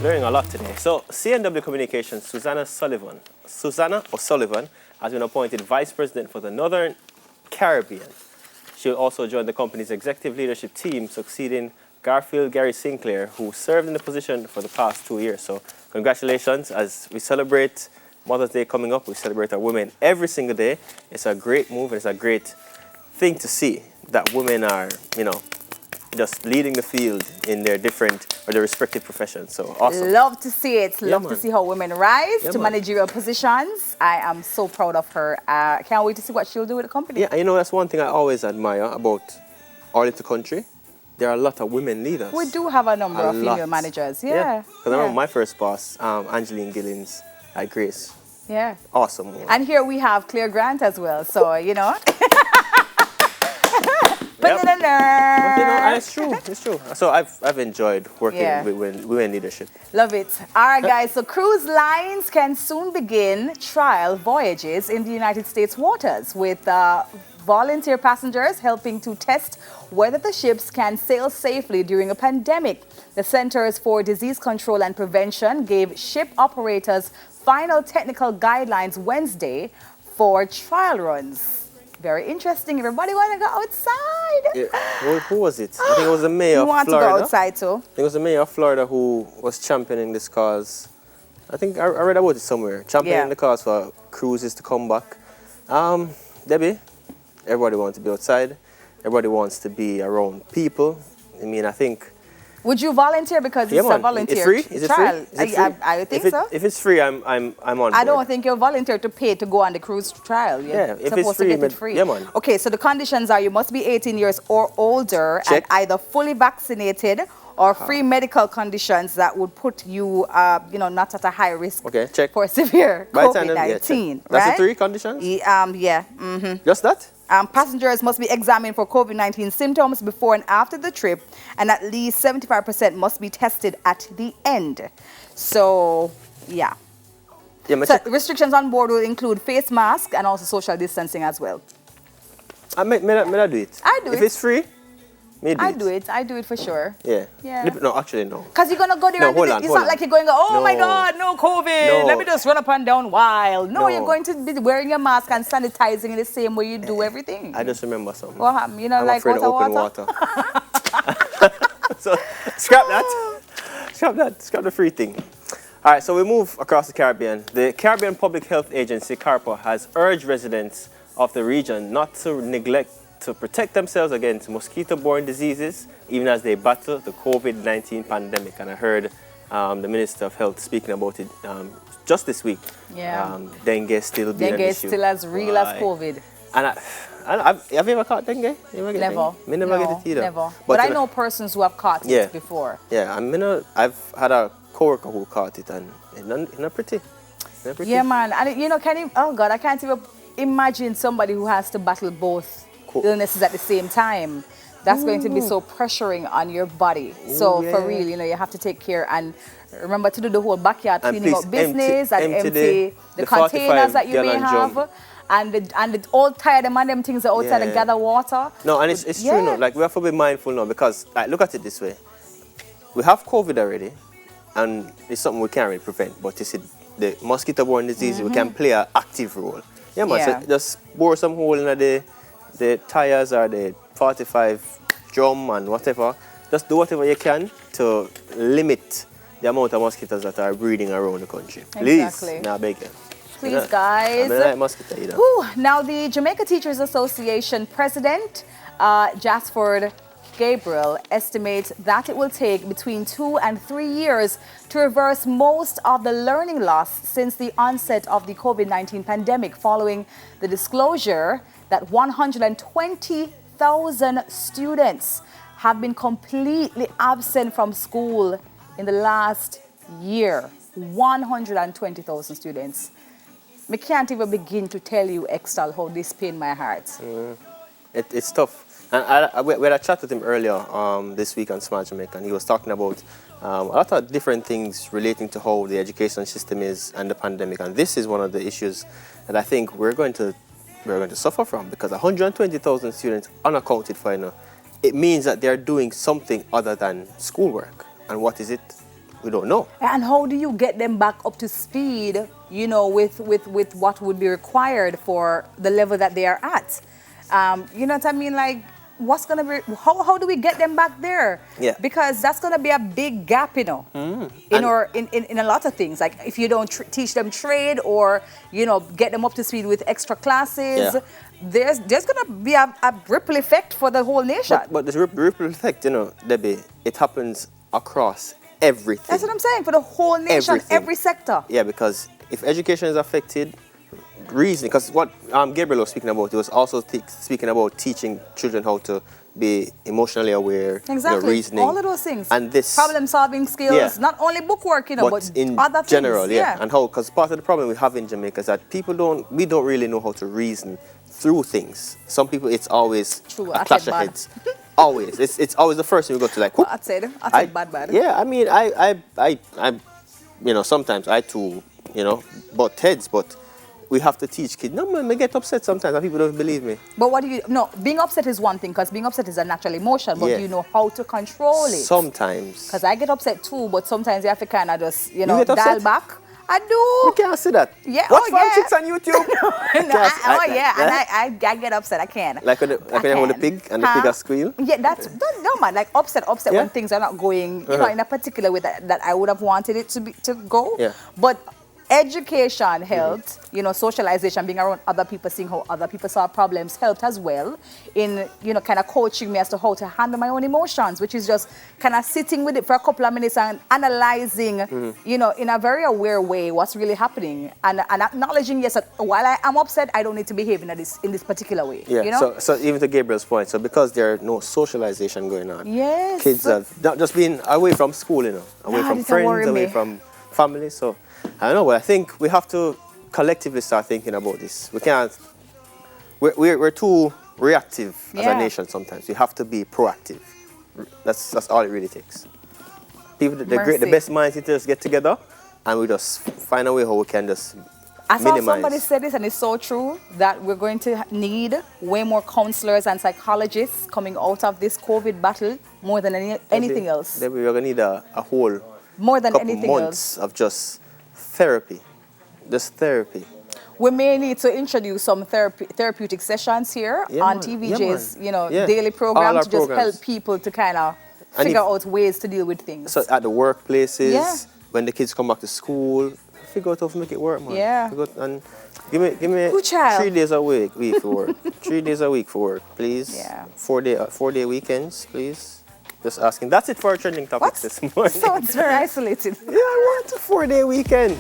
Learning a lot today. So, CNW Communications, Susanna O'Sullivan, has been appointed Vice President for the Northern Caribbean. She'll also join the company's executive leadership team, succeeding Gary Sinclair, who served in the position for the past 2 years. So, congratulations. As we celebrate Mother's Day coming up, we celebrate our women every single day. It's a great move, and it's a great thing to see that women are, just leading the field in their different or their respective professions. So awesome. Love to see it. Yeah, Love man. to see how women rise Yeah, to man. managerial positions. I am so proud of her. Can't wait to see what she'll do with the company. Yeah, that's one thing I always admire about our little country. There are a lot of women leaders. We do have a number of female lot. managers. Yeah. Because I remember my first boss, Angeline Gillins at Grace. Yeah. Awesome woman. And here we have Claire Grant as well. So, Yep. But, it's true. It's true. So I've enjoyed working with women leadership. Love it. All right, guys. So cruise lines can soon begin trial voyages in the United States waters with volunteer passengers helping to test whether the ships can sail safely during a pandemic. The Centers for Disease Control and Prevention gave ship operators final technical guidelines Wednesday for trial runs. Very interesting. Everybody want to go outside. Yeah. Who was it? I think it was the mayor of Florida. You want to go outside too? I think it was the mayor of Florida who was championing this cause. I think I read about it somewhere. Championing the cause for cruises to come back. Debbie, everybody wants to be outside. Everybody wants to be around people. I think... Would you volunteer because it's a volunteer trial? Is it free? Is it free? I think so. If it's free, I'm on board. I don't think you're volunteer to pay to go on the cruise trial. You're if it's free, to get it free. Yeah, man. Okay, so the conditions are you must be 18 years or older and either fully vaccinated or free medical conditions that would put you, not at a high risk for severe COVID-19. That's the 3 conditions? Yeah. Mm-hmm. Just that? Passengers must be examined for COVID-19 symptoms before and after the trip, and at least 75% must be tested at the end. So, yeah. So restrictions on board will include face mask and also social distancing as well. I do it. I do it. If it's free, I do it for sure. Yeah. No, actually, no. Because you're going to go there it's not like you're going to go, oh my God, no COVID. Let me just run up and down wild. No, you're going to be wearing your mask and sanitizing in the same way you do everything. I just remember something. What happened? I'm like afraid of open water. So, scrap that. Scrap the free thing. All right, so we move across the Caribbean. The Caribbean Public Health Agency, CARPA, has urged residents of the region not to neglect to protect themselves against mosquito-borne diseases, even as they battle the COVID-19 pandemic. And I heard the Minister of Health speaking about it just this week. Yeah. Dengue still being an issue. Dengue is still as real as COVID. And have you ever caught dengue? Never. Me never get it either. Never. But I know persons who have caught it before. Yeah, I've had a coworker who caught it, and it's not pretty. Yeah, man. And can you? Oh God, I can't even imagine somebody who has to battle both illnesses at the same time. That's going to be so pressuring on your body. So for real, you have to take care and remember to do the whole backyard cleaning up business and empty the containers that you may have. And the old tire them and them things are outside and gather water. No, and it's true now. Like we have to be mindful now because look at it this way. We have COVID already, and it's something we can't really prevent. But you see, the mosquito-borne disease, we can play an active role. Yeah, man. So just bore some hole in the tires or the 45 drum and whatever. Just do whatever you can to limit the amount of mosquitoes that are breeding around the country. Please, now beg you. Please, guys. I like mosquito either. Now, the Jamaica Teachers Association President, Jasford Gabriel, estimates that it will take between 2 and 3 years to reverse most of the learning loss since the onset of the COVID-19 pandemic, following the disclosure that 120,000 students have been completely absent from school in the last year. 120,000 students. I can't even begin to tell you, Extal, how this pained my heart. It's tough. And we had a chat with him earlier this week on Smart Jamaica, and he was talking about a lot of different things relating to how the education system is and the pandemic. And this is one of the issues that I think we're going to suffer from, because 120,000 students unaccounted for, it means that they're doing something other than schoolwork. And what is it? We don't know. And how do you get them back up to speed, you know, with what would be required for the level that they are at? You know what I mean? Like, what's going to be, how do we get them back there? Yeah. Because that's going to be a big gap, you know, in a lot of things. Like, if you don't teach them trade or, you know, get them up to speed with extra classes, there's going to be a ripple effect for the whole nation. But this ripple effect, you know, Debbie, it happens across everything. That's what I'm saying, for the whole nation, Everything. every sector. Yeah, because if education is affected, reasoning, because what Gabriel was speaking about, he was also speaking about teaching children how to be emotionally aware, Exactly. you know, reasoning. All of those things. And this problem-solving skills, not only bookwork, you know, but in other things. general, And how, because part of the problem we have in Jamaica is that we don't really know how to reason through things. Some people, it's always a clash of heads. Always. It's always the first thing we go to, like, whoop. I'd say bad. Yeah, I mean, I you know, sometimes I too, you know, butt heads, but we have to teach kids. No, man, I get upset sometimes and people don't believe me. But being upset is one thing, because being upset is a natural emotion, but you know how to control it. Sometimes. Because I get upset too, but sometimes you have to kind of just, you know, get dial upset? back. I do. We can't see that. Yeah. Watch Farm Chicks on YouTube. And I get upset. I can. Like when they hold the pig and the pig a squeal? Yeah, no man, like upset when things are not going, you know, in a particular way that I would have wanted it to go. Yeah. But education helped, you know, socialization, being around other people, seeing how other people solve problems helped as well in, you know, kind of coaching me as to how to handle my own emotions, which is just kind of sitting with it for a couple of minutes and analyzing, you know, in a very aware way what's really happening and acknowledging, yes, that while I am upset, I don't need to behave in this particular way. Yeah, you know? so even to Gabriel's point, so because there's no socialization going on, yes, kids have not just been away from school, you know, away from friends, away from family, so I don't know, but I think we have to collectively start thinking about this. We can't, we're too reactive as a nation sometimes. We have to be proactive. That's all it really takes. People, the best minds just get together and we just find a way how we can just I saw minimize. somebody said this, and it's so true, that we're going to need way more counselors and psychologists coming out of this COVID battle more than anything else. Then we're going to need a whole more than couple anything months else of just therapy. Just therapy. We may need to introduce some therapeutic sessions here on TVJ's, you know, daily program to just help people to kind of figure out ways to deal with things. So at the workplaces, when the kids come back to school, figure out how to make it work, man. Yeah. And give me 3 days a week for work. 3 days a week for work, please. Yeah. 4-day weekends, please. Just asking. That's it for our trending topics this morning. So it's very isolated. Yeah, I want a 4-day weekend.